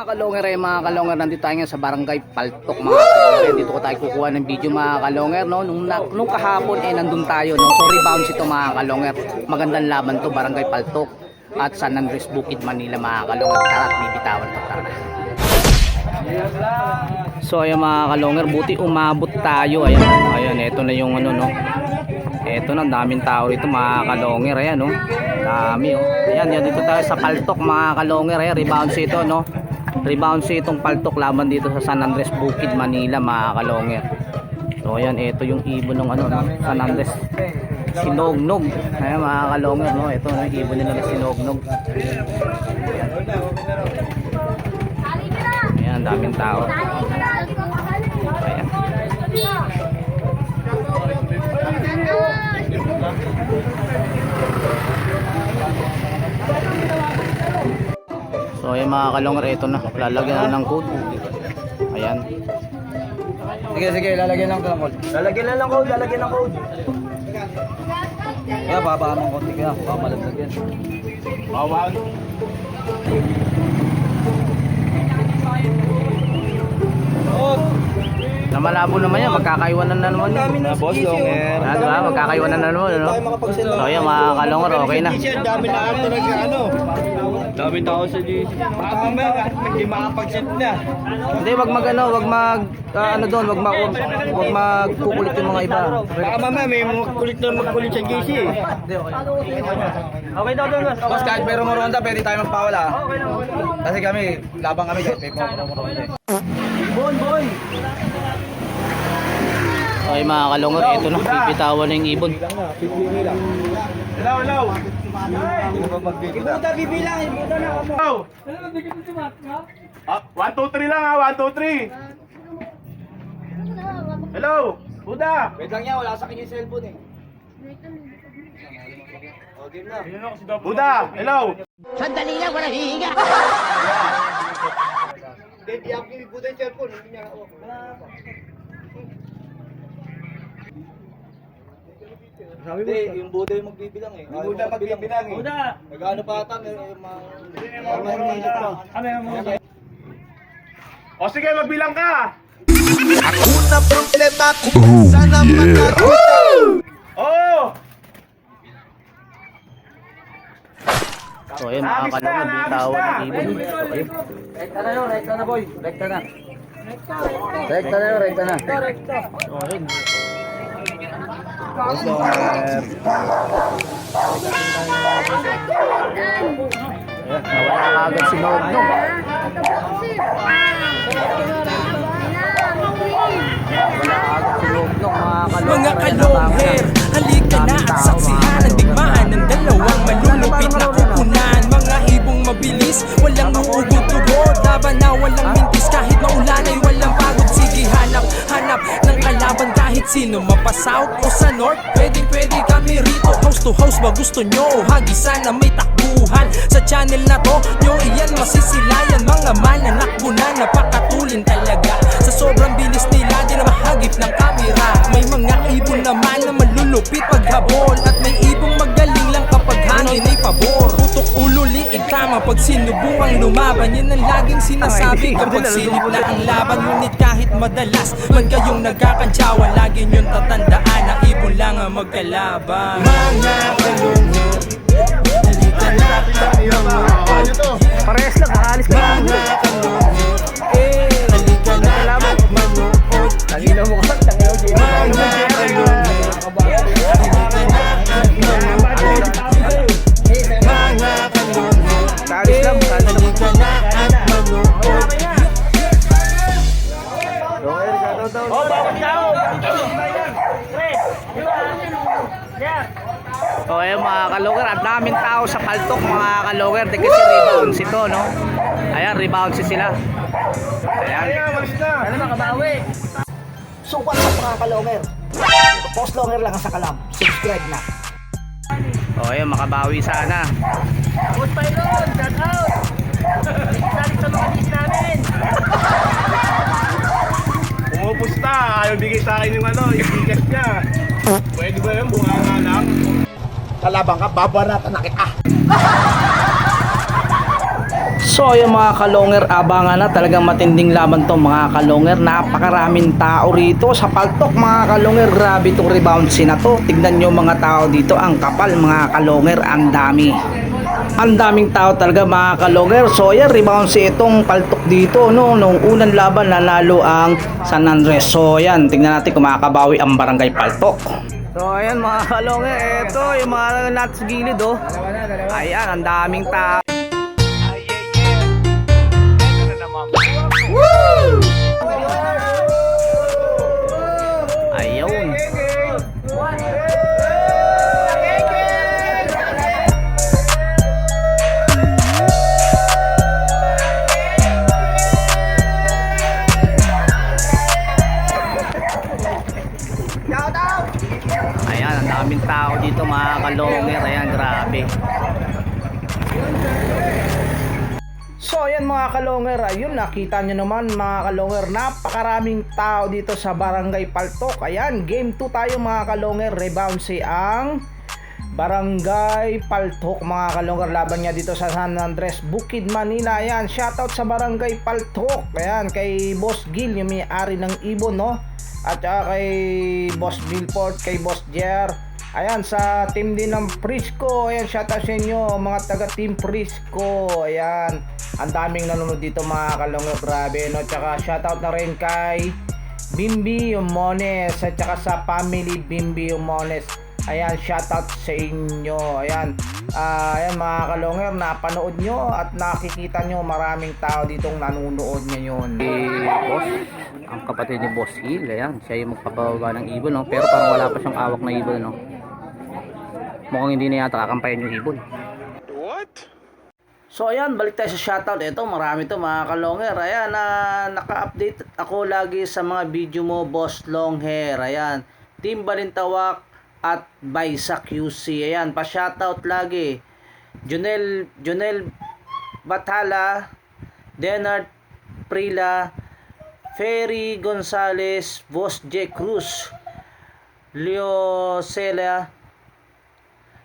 kalonger mga kalonger, nandito tayo ngayon sa barangay Paltok mga kalonger. Dito ko tayo kukuha ng video mga kalonger, no? Nung kahapon nandun tayo, no? So rebounds ito mga kalonger. Magandang laban to, barangay Paltok at San Andres Bukid, Manila mga kalonger. Tara, bibitawan to, tara. So ayan mga kalonger, buti umabot tayo. Ayan, ito na yung ano, no? Ito na, daming tao ito mga kalonger. Ayan, no? Dami, oh. Ayan, dito tayo sa Paltok mga kalonger. Ayan, rebounds ito, no? Rebounds itong Paltok laban dito sa San Andres Bukid, Manila mga kalonger. So ayan, ito yung ibon ng ano, no? San Andres Sinognog. Ayan mga kalonger, no? Ito yung ibon nila na Sinognog. Ayan, daming tao. Ayan. So ayan mga kalonger, ito na, lalagyan na ng code. Ayan. Sige, lalagyan lang ng code. Lalagyan ng code. Kaya babaan ng konti kaya, pamalaglag yan. Bawaan. Na malabo naman yan, magkakaiwanan na naman yun. Boss Longer. Diba? Magkakaiwanan na naman, no? So ayan mga kalonger, okay na. Dami na talaga ano. Dami tao sa GC. Hindi makapag-set na. Hindi, wag mag ano, wag mag ano doon, wag magkukulit yung mga iba. Baka mamaya may magkulit sa GC. Okay daw doon. Boss, kahit pero moronda, pwede tayo magpawala. Kasi kami, labang kami kahit may moronda. Boy! Okay mga kalonger, ito na, pipitawan na yung ibon. Hello! Ibuta bibilang, ibuta na ako. 1, 2, 3 lang ha, 1, 2, 3. Hello, Buda. Wait lang yan, wala sa akin yung cellphone eh. O, game na. Buda, hello. Sandali lang, wala hihinga. Hindi ako ibuta yung cellphone, hindi niya ako. Hindi, yung Buda yung magbibilang eh. Yung Buda magbibilang eh. Buda! Nag-ano pa ata, may mga... O sige, magbilang ka. Ako na problema kung sana Oo. So ayan mga kalonger, pipitawan ng ibon. So ayun. Rekta na boy. Rekta na. So ayun. Boss Longer. Ayan, nawala agad si Nognog. Mga kalongher, halika na at saksihan ang digmaan ng dalawang malulupit na kukunan. Mga ibong mabilis, walang uugod-ugod, laban na walang mintis, kahit maulan ay walang pagod. Sige, hanap ng kalaban kahit sino, mapa-south o sa north, pwede kami rito. House to house ba gusto nyo? Hagisan na may takbuhan sa channel na to, nyo iyan masisilayan. Mga mananakbo na napakatulin talaga, sa sobrang bilis nila di na mahagip ng kamera. May mga ibon naman na malulupit paghabol, at may ibong magaling lang kapag hangin ay pabor. Putok ulo, liig tama pag sinubukang lumaban, yan ang laging sinasabi kapag silip na ang laban. Ngunit kahit madalas man kayong nagkakantsawa, lagi nyong tatandaan na ibon lang ang magkalaban. Mga kalungher, halika na Parehas lang, nakaalis ka lang. mga kalungher, halika na at manood. Tangina mo ka, tangina mo. Mga kalungher, halika na at manood. Mga kalungher, Nakaalis lang, halika na at manood. So ayan mga kalonger, at daming tao sa Paltok mga kalonger. Di kasi rebounds ito, no? Ayan, rebounds sila. Ayan. Ano makabawi? So what's up mga kalonger? Boss Longer lang ang sa kalam. Subscribe na. So ayan, makabawi sana. Boss Pylon, shout out! Balik sa mga dis namin! Pumupusta, ayaw bigay sa akin yung ano, yung bigas niya. Pwede ba yun, bunganga lang? Kalabang ka, babaratan na kita. So yung mga kalonger, abangan na, talagang matinding laban to mga kalonger. Napakaraming tao rito sa paltok mga kalonger. Grabe itong reboundsy na to. Tignan nyo mga tao dito, ang kapal mga kalonger, ang dami. Ang daming tao talaga mga kalonger. So yan, reboundsy itong paltok dito, no? Nung unang laban nanalo ang San Andres. So yan, tignan natin kung makakabawi ang Barangay Paltok. So ayan mga kalonger, ito yung mga nuts gilid oh. Ayan, ang daming tao. Ayun. Ayan, ang daming tao dito mga kalonger. Ayan, grabe. So ayan mga kalonger, ayun nakita nyo naman mga kalonger, napakaraming tao dito sa Barangay Paltok. Ayan, game 2 tayo mga kalonger, reboundsy ang Barangay Paltok mga kalonger. Laban niya dito sa San Andres, Bukid, Manila. Ayan, shoutout sa Barangay Paltok. Ayan, kay Boss Gil, yung may-ari ng Ibon, no? At saka kay Boss Billport, kay Boss Jer. Ayan, sa team din ng Prisco. Ayan, shoutout sa inyo mga taga team Prisco. Ayan, ang daming nanonood dito mga kalongero, grabe, no? Tsaka shoutout na rin kay Bimbi Umones at saka sa family Bimbi Umones. Ayan, shoutout sa inyo. Ayan, ayan mga kalongero, napanood nyo at nakikita nyo maraming tao ditong nanonood ngayon. Boss, ang kapatid ni Boss Gil, ayan, siya yung magpapababa ng ibon, no? Pero parang wala pa siyang awak na ibon, no? Mukhang hindi na yata kakampayan yung ibon. What? So ayan, balik tayo sa shoutout. Ito, marami to mga kalonger. Ayan, naka-update ako lagi sa mga video mo, Boss Longhair. Ayan, Team Balintawak at Baisa QC. Ayan, pa-shoutout lagi. Junel Bathala, Denard Prila, Ferry Gonzales, Boss J. Cruz, Leo Cela,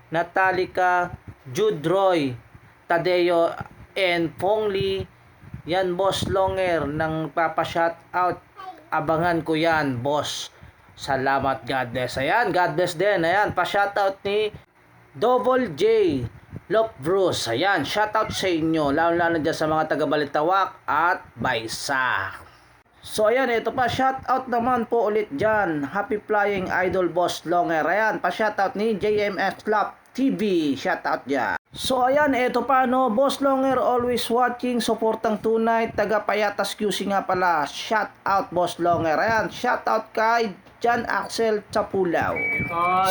Natalika, Jude Roy, Tadeo, and Pongli. Yan, Boss Longer, nang papa-shout out. Abangan ko yan, boss. Salamat, God bless. Ayan, God bless din. Ayan, pa-shout out ni Double J Lop Bruce. Ayan, shout out sa inyo, lalo-lalo dyan sa mga taga Balintawak at Baisa. So ayan, ito pa, shoutout naman po ulit dyan, Happy Flying Idol Boss Longer. Ayan, pa shoutout ni JMX Club TV, shoutout dyan. So ayan, ito pa, no, Boss Longer always watching, suportang tunay, taga Payatas QC nga pala, shoutout Boss Longer. Ayan, shoutout kay John Axel Chapulaw.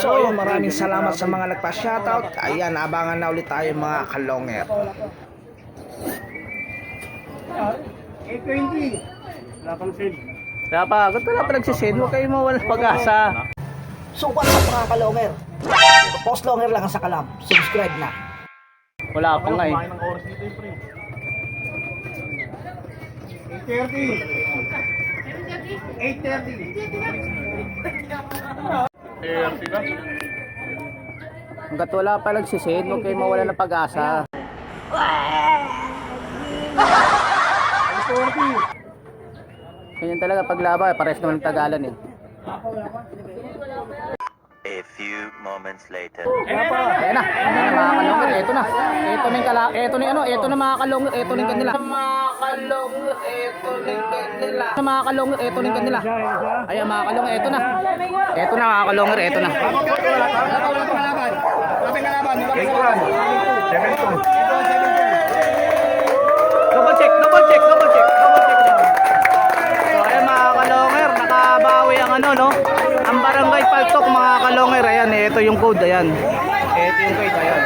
So ayan, maraming salamat sa mga nagpa-shoutout. Ayan, abangan na ulit tayo mga kalonger. 820. Wala pang sale. Kaya pa, gusto na pa nagsisend, huwag kayo mawalang pag-asa. So what's up mga kalonger? Boss Longer lang ang sa kalam. Subscribe na. Wala pa nga eh. Kumain ng oras dito yung pre. 8:30. 8:30 ba? Hanggat wala pa nagsisend, huwag kayo mawala ng pag-asa. Ganyan talaga paglaba, pares naman ng Tagalan eh. A few moments later. Ayan na, mga kalonger, eto na. Eto na yung eto na ano, eto na mga kalonger, eto na yung kanila. Mga kalonger, eto na yung kanila. Mga kalonger, eto na yung kanila. Ayan mga kalonger, eto na. Eto na mga kalonger, eto na. Double check. So ayan mga kalonger, nakabawi ang ano, no? Ang Barangay Paltok mga kalonger. Ayan, ito yung code, ayan. Ito yung code, ayan.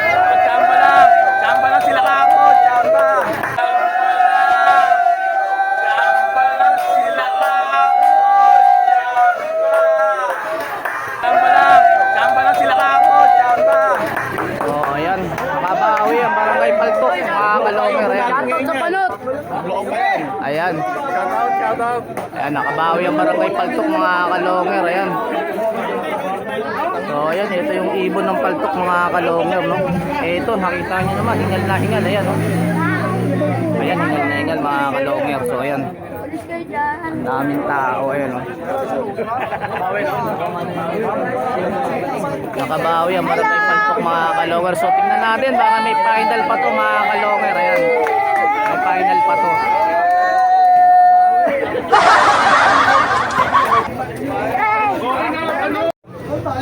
Chamba lang sila kako, chamba. Chamba lang sila kako, chamba. So ayan, nakabawi ang Barangay Paltok mga kalonger. Ayan. Ayan. Shout out. Ayan, nakabawi ang Barangay Paltok mga kalonger. Ayan. So ayan, ito yung ibon ng Paltok mga kalonger, no? Ito, nakita nyo naman, hingal na hingal. Ayan, no? Ayan, hingal na hingal mga kalonger. So ayan, ang daming tao. Ayan o. Nakabawi ang Barangay Paltok mga kalonger. So tingnan natin, baka may final pa to mga kalonger. Ayan, may final pa to.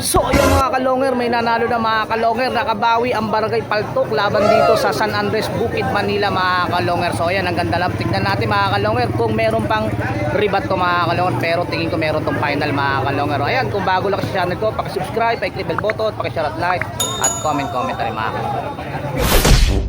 So ayun mga kalonger, may nanalo na mga kalonger. Nakabawi ang Barangay Paltok laban dito sa San Andres, Bukid, Manila mga kalonger. So ayan, ang ganda lang. Tignan natin mga kalonger kung meron pang rebat to mga kalonger. Pero tingin ko meron tong final mga kalonger. Ayan, kung bago lang sa channel ko, pakisubscribe, pakiclick bell button, pakishare at like, at comment na rin mga kalonger.